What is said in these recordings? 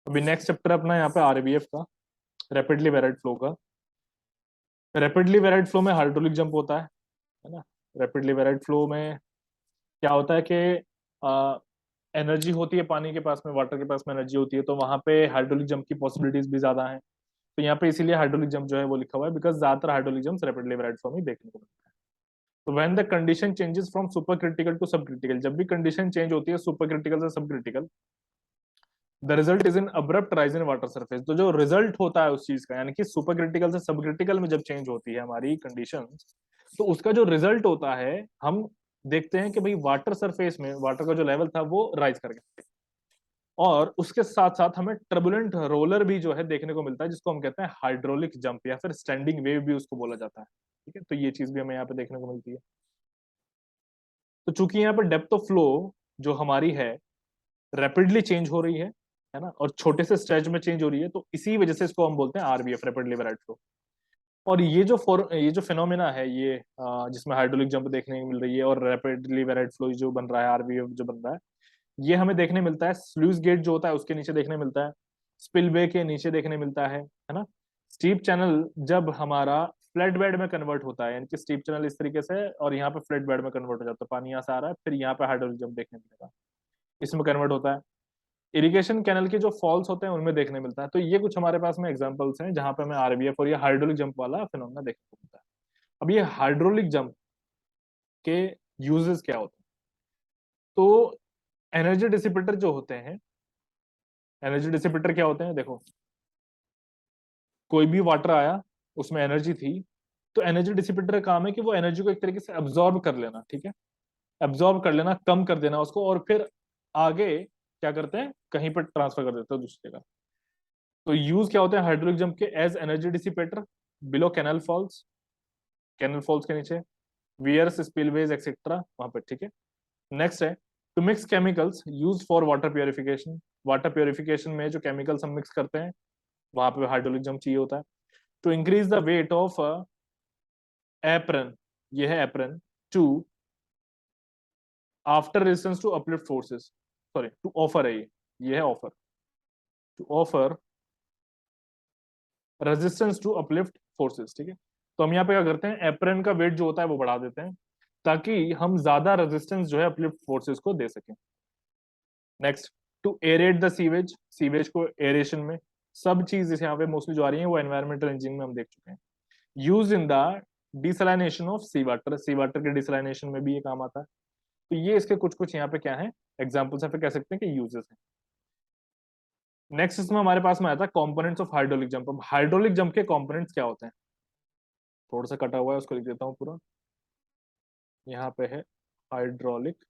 अभी next chapter अपना यहाँ पे आरबीएफ का, रैपिडली वेराइड फ्लो का। रैपिडली वेराइड फ्लो में हाइड्रोलिक जंप होता है ना। रैपिडली वेराइड फ्लो में क्या होता है कि एनर्जी होती है पानी के पास में, वाटर के पास में एनर्जी होती है, तो वहां पे हाइड्रोलिक जंप की पॉसिबिलिटीज भी ज्यादा है। तो यहाँ पे इसीलिए हाइड्रोलिक जंप जो है वो लिखा हुआ है, बिकॉज ज्यादातर hydraulic jump rapidly varied flow में देखने को मिलता है। तो when the condition changes from super critical to sub critical, जब भी कंडीशन चेंज होती है सुपर क्रिटिकल से सब critical, the result is in abrupt rise in water surface. तो जो रिजल्ट होता है उस चीज का, यानी कि सुपर क्रिटिकल से सब क्रिटिकल में जब चेंज होती है हमारी कंडीशन, तो उसका जो रिजल्ट होता है, हम देखते हैं कि भाई वाटर सरफेस में वाटर का जो लेवल था वो राइज कर गया, और उसके साथ साथ हमें टर्बुलेंट रोलर भी जो है देखने को मिलता है, जिसको हम कहते हैं हाइड्रोलिक जंप या फिर स्टैंडिंग वेव भी उसको बोला जाता है। ठीक है, तो ये चीज भी हमें यहाँ पे देखने को मिलती है। तो चूंकि यहाँ पे डेप्थ ऑफ फ्लो जो हमारी है रैपिडली चेंज हो रही है ना, और छोटे से स्ट्रेच में चेंज हो रही है, तो इसी वजह से इसको हम बोलते हैं आरबीएफ, रैपिडली वेराइड फ्लो। और ये जो फिनोमिना है ये जिसमें हाइड्रोलिक जंप देखने को मिल रही है और रैपिडली वेराइड फ्लो जो बन रहा है, आरबीएफ जो बन रहा है, ये हमें देखने मिलता है स्लूइस गेट जो होता है उसके नीचे देखने मिलता है, स्पिलवे के नीचे देखने मिलता है ना। स्टीप चैनल जब हमारा फ्लड बेड में कन्वर्ट होता है, यानी कि स्टीप चैनल इस तरीके से और यहाँ पे फ्लड बेड में कन्वर्ट हो जाता है, पानी यहाँ से आ रहा है, फिर यहाँ पे हाइड्रोलिक जंप देखने मिलेगा, इसमें कन्वर्ट होता है। इरिगेशन कैनल के जो फॉल्स होते हैं उनमें देखने मिलता है। तो ये कुछ हमारे पास में एग्जांपल्स हैं जहां पे हमें आरबीएफ और ये हाइड्रोलिक जंप वाला फिनोमेना देखने को मिलता है। अब ये हाइड्रोलिक जंप के यूजेस क्या होते हैं? तो एनर्जी डिसिपेटर जो होते हैं, एनर्जी डिसिपेटर क्या होते हैं, देखो कोई भी वाटर आया उसमें एनर्जी थी, तो एनर्जी डिसिपेटर का काम है कि वो एनर्जी को एक तरीके से अब्जॉर्ब कर लेना, ठीक है, अब्जॉर्ब कर लेना, कम कर देना उसको, और फिर आगे क्या करते हैं, कहीं पर ट्रांसफर कर देते हैं दूसरी जगह। तो यूज क्या होते हैं हाइड्रोलिक जंप के? As energy dissipater below canal falls, canal falls के नीचे, वियर्स, स्पिलवेज एक्सेट्रा वहां पर, ठीक है। नेक्स्ट है to mix chemicals use for water purification. Water purification में जो केमिकल्स हम मिक्स करते हैं वहां पे हाइड्रोलिक जंप चाहिए होता है। To increase the weight of apron, ये है apron, to after resistance to uplift forces, sorry to offer है, ये है offer, to offer resistance to uplift forces, ठीक है। तो हम यहाँ पे क्या करते हैं, एप्रन का वेट जो होता है वो बढ़ा देते हैं, ताकि हम ज्यादा रेजिस्टेंस जो है अपलिफ्ट फोर्सेस को दे सकें। Next, to aerate the sewage, sewage को एरेशन में, सब चीज यहाँ पे मोस्टली जो आ रही है वो एनवायरमेंटल इंजीनियरिंग में हम देख चुके हैं। Use in the desalination of sea water, sea water के डिसलाइनेशन में भी ये काम आता है। तो ये इसके कुछ कुछ यहाँ पे क्या है एग्जाम्पल्स, यहाँ पे कह सकते हैं कि यूजेस हैं। नेक्स्ट इसमें हमारे पास में आता है कंपोनेंट्स ऑफ हाइड्रोलिक जंप। अब हाइड्रोलिक जंप के कंपोनेंट्स क्या होते हैं, थोड़ा सा कटा हुआ है उसको लिख देता हूँ पूरा, यहाँ पे है हाइड्रोलिक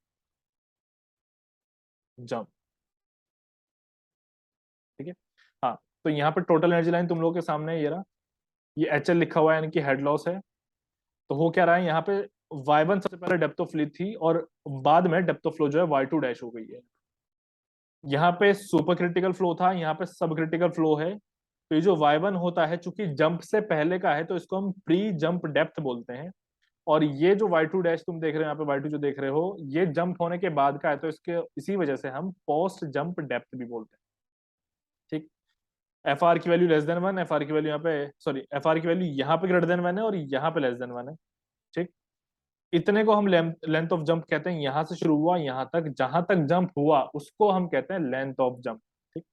जंप, ठीक है। हाँ, तो यहाँ पे टोटल एनर्जी लाइन तुम लोगों के सामने है, ये रहा, ये एच एल लिखा हुआ है, यानी कि हेड लॉस है। तो हो क्या रहा है यहाँ पे, y1 सबसे पहले डेप्थ ऑफ फ्लो थी और बाद में डेप्थ ऑफ फ्लो जो है y2 डैश हो गई है। यहाँ पे सुपर क्रिटिकल फ्लो था, यहाँ पे सब क्रिटिकल फ्लो है। तो ये जो y1 होता है चूंकि जंप से पहले का है, तो इसको हम प्री जंप डेप्थ बोलते हैं। और ये जो y2 डैश तुम देख रहे हो यहाँ पे, y2 जो देख रहे हो, ये जंप होने के बाद का है, तो इसके इसी वजह से हम पोस्ट जंप डेप्थ भी बोलते हैं, ठीक। एफ आर की value less than one, F R की वैल्यू यहाँ पे, सॉरी एफ आर की वैल्यू यहाँ पे ग्रेटर देन वन है और यहाँ पे लेस देन वन है, ठीक। इतने को हम लेंथ ऑफ जंप कहते हैं, यहां से शुरू हुआ यहां तक, जहां तक जंप हुआ उसको हम कहते हैं लेंथ ऑफ जंप, ठीक।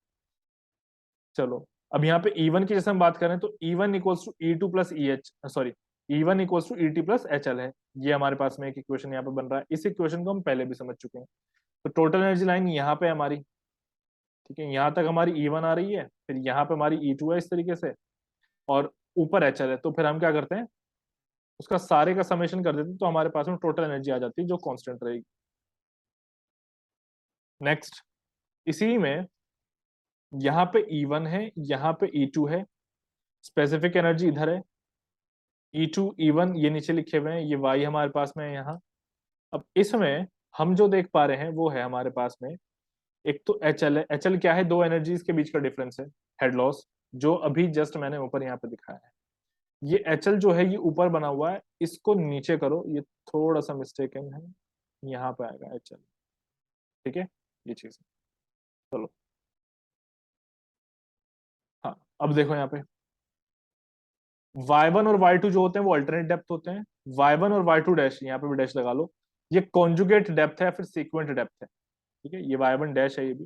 चलो, अब यहाँ पे E1 की जैसे हम बात करें, तो E1 equals to E2 plus E H, sorry E1 equals to ET plus HL है। ये हमारे पास में एक इक्वेशन यहाँ पे बन रहा है, इस इक्वेशन को हम पहले भी समझ चुके हैं। तो टोटल एनर्जी लाइन यहाँ पे हमारी, ठीक है, यहाँ तक हमारी E1 आ रही है, फिर यहाँ पे हमारी E2 है इस तरीके से, और ऊपर HL है। तो फिर हम क्या करते हैं, उसका सारे का समेशन कर देते हैं, तो हमारे पास में टोटल एनर्जी आ जाती है जो कांस्टेंट रहेगी। नेक्स्ट, इसी में यहाँ पे E1 है, यहाँ पे E2 है, स्पेसिफिक एनर्जी इधर है, E2 E1 ये नीचे लिखे हुए हैं, ये Y हमारे पास में है यहाँ। अब इसमें हम जो देख पा रहे हैं वो है हमारे पास में, एक तो HL है, HL क्या है, दो एनर्जीज के बीच का डिफरेंस है, हेड लॉस, जो अभी जस्ट मैंने ऊपर यहाँ पे दिखाया है। ये HL जो है ये ऊपर बना हुआ है, इसको नीचे करो, ये थोड़ा सा मिस्टेकन है, यहाँ पे आएगा HL, ठीक है, ये चीज। चलो, अब देखो यहाँ पे y1 और y2 जो होते हैं वो अल्टरनेट डेप्थ होते हैं। y1 और y2 डैश, यहाँ पे भी डैश लगा लो, ये कॉन्जुगेट डेप्थ है या फिर सीक्वेंट डेप्थ है। ठीक है, ये y1 डैश है ये भी।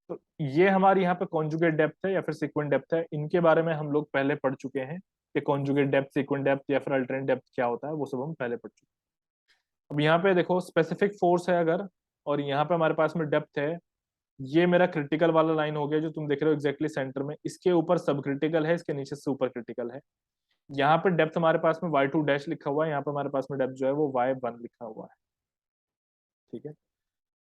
तो ये हमारी यहाँ पे कॉन्जुगेट डेप्थ है या फिर सीक्वेंट डेप्थ है, इनके बारे में हम लोग पहले पढ़ चुके हैं कि कॉन्जुगेट डेप्थ, सीक्वेंट डेप्थ या फिर अल्टरनेट डेप्थ क्या होता है, वो सब हम पहले पढ़ चुके हैं। अब यहाँ पे देखो स्पेसिफिक फोर्स है अगर, और यहाँ पे हमारे पास में डेप्थ है, ये मेरा क्रिटिकल वाला लाइन हो गया जो तुम देख रहे हो एग्जैक्टली सेंटर में, इसके ऊपर सब क्रिटिकल है, इसके नीचे सुपर क्रिटिकल है। यहाँ पे डेप्थ हमारे पास में y2 डैश लिखा हुआ है, यहाँ पे हमारे पास में डेप्थ जो है वो y1 लिखा हुआ है। ठीक है,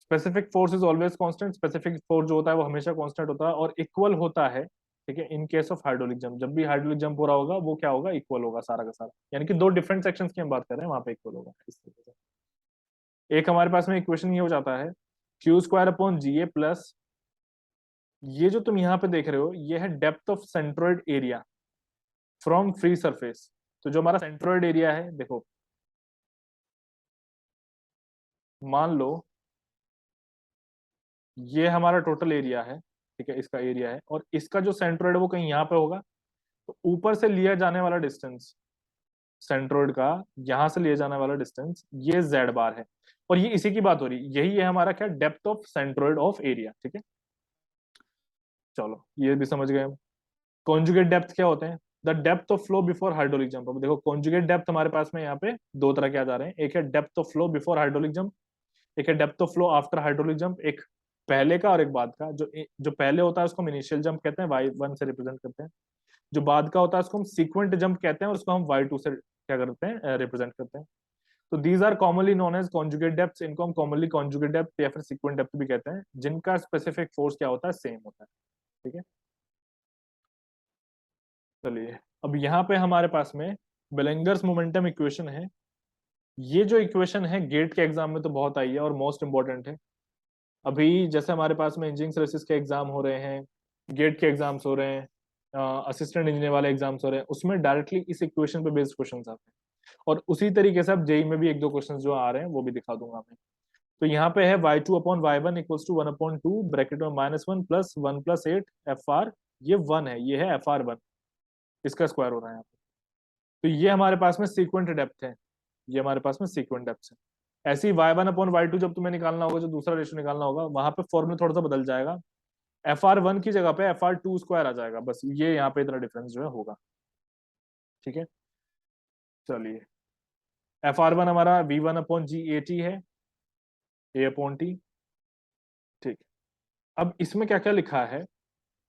specific force is always constant, specific force जो होता है वो हमेशा कांस्टेंट होता है और इक्वल होता है। ठीक है, in case of hydraulic jump, जब भी हाइड्रोलिक जंप हो रहा होगा वो क्या होगा, इक्वल होगा सारा का सारा, यानी कि दो डिफरेंट सेक्शंस की हम बात कर रहे हैं, वहां पे इक्वल होगा इस तरीके से। एक हमारे पास में इक्वेशन ये हो जाता है क्यू स्क्वायर अपॉन जी ए प्लस, ये जो तुम यहाँ पे देख रहे हो ये है depth of centroid area from free surface. तो जो हमारा सेंट्रोइड एरिया है देखो, मान लो ये हमारा टोटल एरिया है, ठीक है, इसका एरिया है, और इसका जो सेंट्रोइड है वो कहीं यहाँ पे होगा। तो ऊपर से लिया जाने वाला डिस्टेंस सेंट्रोइड का, यहां से लिया जाने वाला डिस्टेंस ये जेड बार है, और ये इसी की बात हो रही है, यही है हमारा क्या, depth of centroid of area. ठीक है, चलो ये भी समझ गए हम। कॉन्जुगेट डेप्थ क्या होते हैं, the depth of flow before hydraulic jump. अब देखो कॉन्जुगेट डेप्थ हमारे पास में यहाँ पे दो तरह के आ जा रहे हैं, एक है depth of flow before hydraulic jump, एक है depth of flow after hydraulic jump, एक पहले का और एक बाद का। जो जो पहले होता है उसको हम इनिशियल जंप कहते हैं, y1 से रिप्रेजेंट करते हैं। जो बाद का होता है उसको हम सीक्वेंट जंप कहते हैं और उसको हम y2 से क्या करते हैं, रिप्रेजेंट करते हैं। तो these are commonly known as conjugate depth, इनको हम कॉमनली कॉन्जुगेट डेप्थ या फिर सीक्वेंट डेप्थ भी कहते हैं, जिनका स्पेसिफिक फोर्स क्या होता है, सेम होता है। ठीक है, चलिए अब यहाँ पे हमारे पास में बेलेंगर्स मोमेंटम इक्वेशन है। ये जो इक्वेशन है गेट के एग्जाम में तो बहुत आई है और मोस्ट इंपॉर्टेंट है। अभी जैसे हमारे पास में इंजीनियरिंग सर्विसेज के एग्जाम हो रहे हैं, गेट के एग्जाम्स हो रहे हैं, असिस्टेंट इंजीनियर वाले एग्जाम्स हो रहे हैं, उसमें डायरेक्टली इस इक्वेशन पे बेस्ड क्वेश्चन आते हैं। और उसी तरीके से अब जेई में भी एक दो क्वेश्चन जो आ रहे हैं वो भी दिखा दूंगा मैं। तो यहाँ पे है y2 upon y1 equals to 1/2 bracket में -1 प्लस 1 + 8 fr, ये 1 है, ये है fr1, इसका स्क्वायर हो रहा है यहाँ पे। तो ये हमारे पास में सीक्वेंट डेप्थ है, ये हमारे पास में सीक्वेंट डेप्थ है। ऐसे ही y1 अपॉन y2 जब तुम्हें निकालना होगा, जो दूसरा रेशियो निकालना होगा, वहां पे फॉर्मूला थोड़ा सा बदल जाएगा, fr1 की जगह पे fr2 स्क्वायर आ जाएगा, बस ये यहाँ पे इतना डिफरेंस जो है होगा। ठीक है, चलिए fr1 हमारा v1 upon g a t है, a अपॉन टी। ठीक, अब इसमें क्या क्या लिखा है,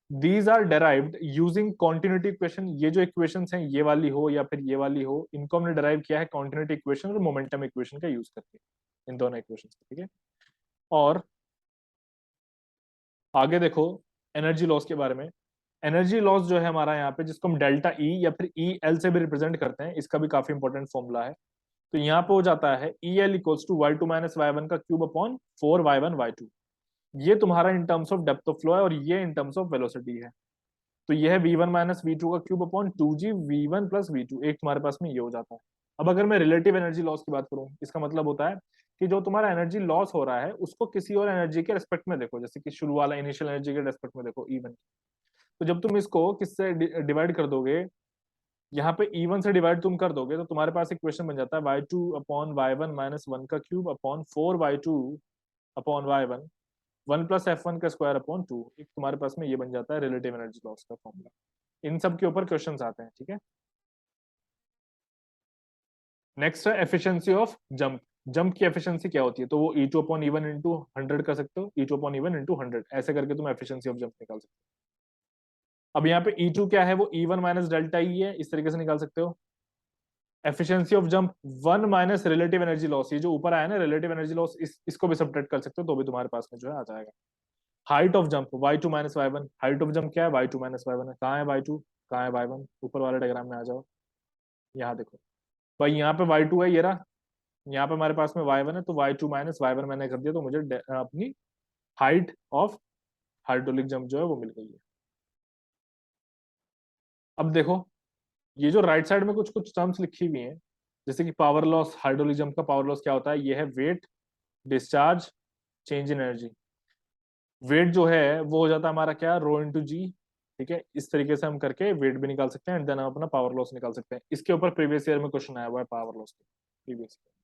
these are derived using continuity equation. ये जो इक्वेशंस हैं, ये वाली हो या फिर ये वाली हो, इनको हमने डेराइव किया है कॉन्टिन्यूटी इक्वेशन और मोमेंटम इक्वेशन का यूज करके, इन दोनों इक्वेशन। ठीक है, और आगे देखो एनर्जी लॉस के बारे में। एनर्जी लॉस जो है हमारा यहाँ पे, जिसको हम डेल्टा ई या फिर ई एल से भी रिप्रेजेंट करते हैं, इसका भी काफी इंपॉर्टेंट फॉर्मूला है। तो यहाँ पे हो जाता है E L equals to y2 minus y1 का क्यूब अपॉन 4y1 y2। ये तुम्हारा in terms of depth of flow है और ये इन टर्म्स ऑफ वेलोसिटी है। तो यह है v1 माइनस v2 का cube upon 2g v1 plus v2, एक तुम्हारे पास में ये हो जाता है। अब अगर मैं रिलेटिव एनर्जी लॉस की बात करूं, इसका मतलब होता है कि जो तुम्हारा एनर्जी लॉस हो रहा है उसको किसी और एनर्जी के रेस्पेक्ट में देखो, जैसे कि शुरू वाला इनिशियल एनर्जी के रेस्पेक्ट में देखो E1। तो जब तुम इसको किससे डिवाइड कर दोगे, यहाँ पे E1 से डिवाइड तुम कर दोगे, तो तुम्हारे पास इक्वेशन बन जाता है y2 अपॉन y1 माइनस 1 का cube upon 4y2 upon y1, 1 plus f1 का स्क्वायर अपॉन 2। एक तुम्हारे पास में ये बन जाता है रिलेटिव एनर्जी लॉस का फॉर्मूला। इन सब के ऊपर क्वेश्चंस आते हैं। ठीक है, नेक्स्ट है एफिशिएंसी ऑफ जंप। जंप की एफिशिएंसी क्या होती है, तो वो E2 अपॉन E1 इंटू 100 कर सकते हो, E2 अपॉन E1 इंटू 100, ऐसे करके तुम एफिशिएंसी ऑफ जंप निकाल सकते हो। अब यहाँ पे E2 क्या है, वो E1 माइनस डेल्टा ई है, इस तरीके से निकाल सकते हो। Efficiency of jump 1 minus relative energy loss, ये जो ऊपर आया ना रिलेटिव एनर्जी लॉस, इसको भी सब्ट्रैक्ट कर सकते हो, तो भी तुम्हारे पास में जो है आ जाएगा। Height of jump y2 minus y1, height of jump क्या है, y2 माइनस y1 है। कहाँ है y2, कहाँ है y1, ऊपर वाले डायग्राम में आ जाओ, यहाँ देखो भाई, यहाँ पे y2 है, ये रहा, यहाँ पे हमारे पास में y1 है, तो y2 माइनस y1 मैंने कर दिया, तो मुझे अपनी हाइट ऑफ हाइड्रोलिक जंप जो है वो मिल गई है। अब देखो ये जो राइट साइड में कुछ कुछ टर्म्स लिखी हुई हैं, जैसे कि पावर लॉस, हाइड्रोलिक जंप का पावर लॉस क्या होता है, ये है weight, discharge, change in energy. Weight जो है वो हो जाता है हमारा क्या, रो इंटू जी, ठीक है, इस तरीके से हम करके वेट भी निकाल सकते हैं एंड देन हम अपना पावर लॉस निकाल सकते हैं। इसके ऊपर प्रीवियस ईयर में क्वेश्चन आया हुआ है पावर लॉस के प्रीवियस ईयर।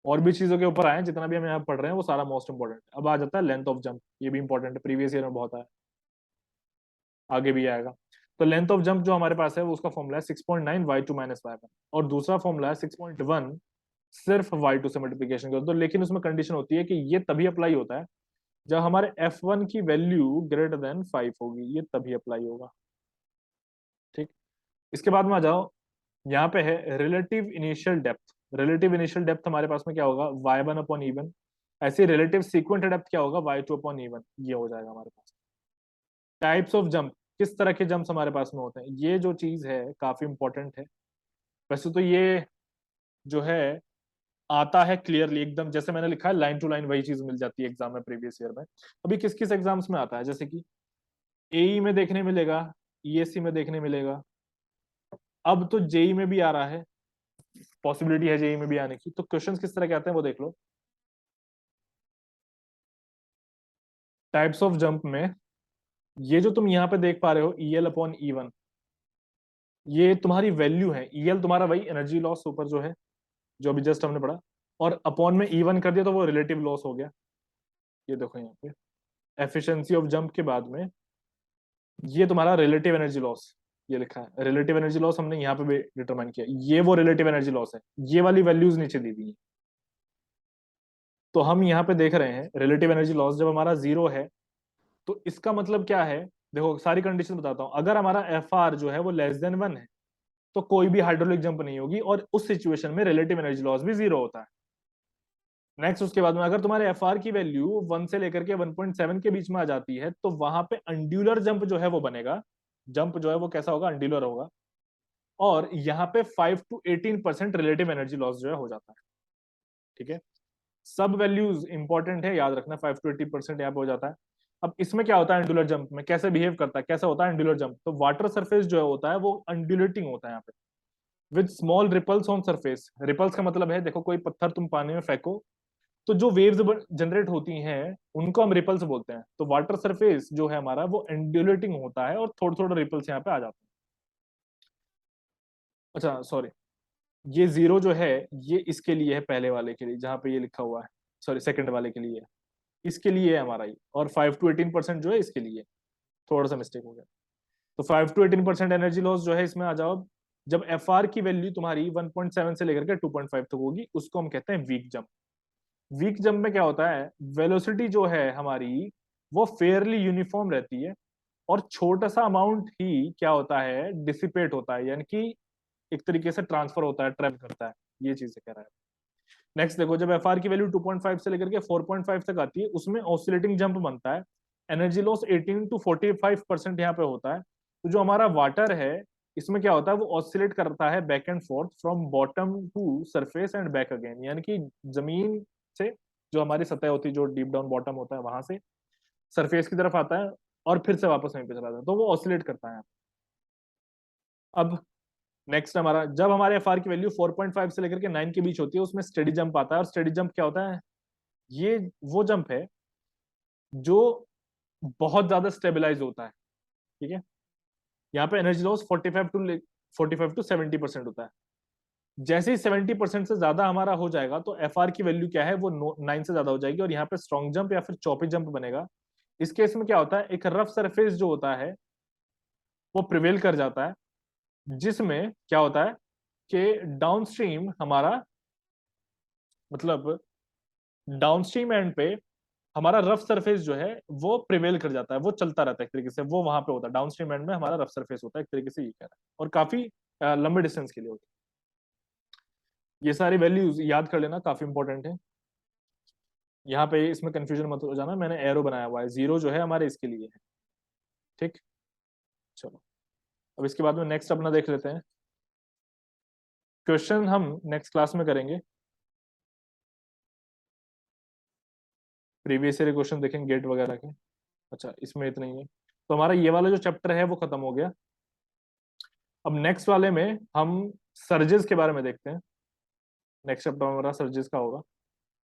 और भी चीजों के ऊपर आए हैं, जितना भी हम यहाँ पढ़ रहे हैं वो सारा मोस्ट इंपॉर्टेंट। अब आ जाता है लेंथ ऑफ जंप, ये भी इंपॉर्टेंट है, प्रीवियस ईयर में बहुत आया, आगे भी आएगा। तो लेंथ ऑफ जंप जो हमारे पास है वो उसका फॉर्मूला है 6.9 y2 माइनस y1, और दूसरा फॉर्मूला है 6.1 सिर्फ y2 से मल्टीप्लीकेशन करो तो। लेकिन उसमें कंडीशन होती है कि ये तभी अप्लाई होता है जब हमारे f1 की वैल्यू ग्रेटर देन 5 होगी, ये तभी अप्लाई होगा। ठीक, इसके बाद में आ जाओ, यहाँ पे है relative initial depth. Relative initial depth हमारे पास में क्या होगा, y1 अपॉन ई1। ऐसे रिलेटिव सीक्वेंट डेप्थ क्या होगा, y2 अपॉन ई1, ये हो जाएगा हमारे पास। टाइप्स ऑफ जंप, किस तरह के जंप्स हमारे पास में होते हैं, ये जो चीज है काफी इंपॉर्टेंट है। वैसे तो ये जो है आता है क्लियरली एकदम, जैसे मैंने लिखा है लाइन टू लाइन वही चीज मिल जाती है एग्जाम में प्रीवियस ईयर में। अभी किस किस एग्जाम्स में आता है, जैसे कि एई में देखने मिलेगा, ईएससी में देखने मिलेगा, अब तो जेई में भी आ रहा है, पॉसिबिलिटी है जेई में भी आने की। तो क्वेश्चंस किस तरह के आते हैं वो देख लो। टाइप्स ऑफ जंप में ये जो तुम यहाँ पे देख पा रहे हो ईएल अपॉन ई1, ये तुम्हारी वैल्यू है। ईएल तुम्हारा वही एनर्जी लॉस ऊपर जो है, जो अभी जस्ट हमने पढ़ा, और अपॉन में ई1 कर दिया तो वो रिलेटिव लॉस हो गया। ये देखो यहाँ पे एफिशिएंसी ऑफ जंप के बाद में ये तुम्हारा रिलेटिव एनर्जी लॉस, ये लिखा है रिलेटिव एनर्जी लॉस, हमने यहाँ पे भी डिटरमाइन किया, ये वो रिलेटिव एनर्जी लॉस है। ये वाली वैल्यूज नीचे दी हुई है। तो हम यहाँ पे देख रहे हैं रिलेटिव एनर्जी लॉस जब हमारा जीरो है, तो इसका मतलब क्या है, देखो सारी कंडीशन बताता हूं। अगर हमारा एफ आर जो है वो लेस देन 1 है तो कोई भी हाइड्रोलिक जंप नहीं होगी, और उस सिचुएशन में रिलेटिव एनर्जी लॉस भी जीरो होता है। नेक्स्ट उसके बाद में अगर तुम्हारे एफ आर की वैल्यू 1 से लेकर के 1.7 के बीच में आ जाती है तो वहां पे अंड्यूलर जंप जो है वो बनेगा। जंप जो है वो कैसा होगा, अंड्यूलर होगा, और यहाँ पे 5 to 18% रिलेटिव एनर्जी लॉस जो है हो जाता है। ठीक है, सब वैल्यूज इंपॉर्टेंट है, याद रखना, 5 to 18% यहाँ पे हो जाता है। अब इसमें क्या होता है, एंडुलर जंप में कैसे बिहेव करता है, कैसा होता है एंडुलर जंप, तो वाटर सरफेस जो है होता है वो अंडुलेटिंग होता है यहाँ पे, with small ripples on surface. Ripples का मतलब है, देखो कोई पत्थर तुम पानी में फेंको तो जो वेव्स जनरेट होती हैं उनको हम रिपल्स बोलते हैं। तो वाटर सरफेस जो है हमारा वो एंडुलेटिंग होता है, और थोड़े थोड़े रिपल्स यहाँ पे आ जाते हैं। अच्छा सॉरी, ये जीरो जो है ये इसके लिए है, पहले वाले के लिए जहां पे ये लिखा हुआ है, सॉरी सेकंड वाले के लिए, इसके लिए है हमारा ये, और 5 to 18% जो है इसके लिए, थोड़ा सा मिस्टेक हो गया। तो 5 to 18% एनर्जी लॉस जो है इसमें आ जाओ, जब एफ आर की वैल्यू तुम्हारी 1.7 से लेकर के 2.5 तक होगी, उसको हम कहते हैं वीक जंप। वीक जंप में क्या होता है, वेलोसिटी जो है हमारी वो फेयरली यूनिफॉर्म रहती है, और छोटा सा अमाउंट ही क्या होता है, डिसिपेट होता है, यानी कि एक तरीके से ट्रांसफर होता है, ट्रेवल करता है, ये चीज कह रहा है। नेक्स्ट देखो, जब एफ आर की वैल्यू 2.5 से लेकर के 4.5 तक आती है उसमें ऑसिलेटिंग जंप बनता है। एनर्जी लॉस 18 to 45% यहाँ पे होता है। तो जो हमारा वाटर है इसमें क्या होता है, वो ऑसिलेट करता है back and forth from bottom to surface and back again, यानी कि जमीन से, जो हमारी सतह होती है जो डीप डाउन बॉटम होता है वहां से सरफेस की तरफ आता है, और फिर से वापस वहीं पे चला जाता है, तो वो ऑसिलेट करता है। अब नेक्स्ट हमारा, जब हमारे एफ आर की वैल्यू 4.5 से लेकर के 9 के बीच होती है उसमें स्टेडी जंप आता है। और स्टेडी जंप क्या होता है, ये वो जंप है जो बहुत ज्यादा स्टेबलाइज होता है। ठीक है, यहाँ पे एनर्जी लॉस 45 to 70% होता है। जैसे ही 70% से ज्यादा हमारा हो जाएगा तो एफ आर की वैल्यू क्या है, वो 9 से ज्यादा हो जाएगी, और यहाँ पे स्ट्रॉन्ग जंप या फिर चौपी जंप बनेगा। इस केस में क्या होता है, एक रफ सरफेस जो होता है वो प्रिवेल कर जाता है, जिसमें क्या होता है कि डाउनस्ट्रीम हमारा, मतलब डाउनस्ट्रीम एंड पे हमारा रफ सरफेस जो है वो प्रिवेल कर जाता है, वो चलता रहता है एक तरीके से, वो वहां पे होता है डाउनस्ट्रीम एंड में हमारा रफ सरफेस होता है, एक तरीके से ये कह रहा है, और काफी लंबे डिस्टेंस के लिए होता है। ये सारी वैल्यूज याद कर लेना, काफी इंपॉर्टेंट है। यहाँ पे इसमें कंफ्यूजन मत हो जाना, मैंने एरो बनाया हुआ है, जीरो जो है हमारे इसके लिए है। ठीक, चलो अब इसके बाद में नेक्स्ट अपना देख लेते हैं। क्वेश्चन हम नेक्स्ट क्लास में करेंगे, प्रीवियस ईयर क्वेश्चन देखेंगे गेट वगैरह के। अच्छा इसमें इतना ही है, तो हमारा ये वाला जो चैप्टर है वो खत्म हो गया। अब नेक्स्ट वाले में हम सर्जेस के बारे में देखते हैं। नेक्स्ट चैप्टर हमारा सर्जेस का होगा।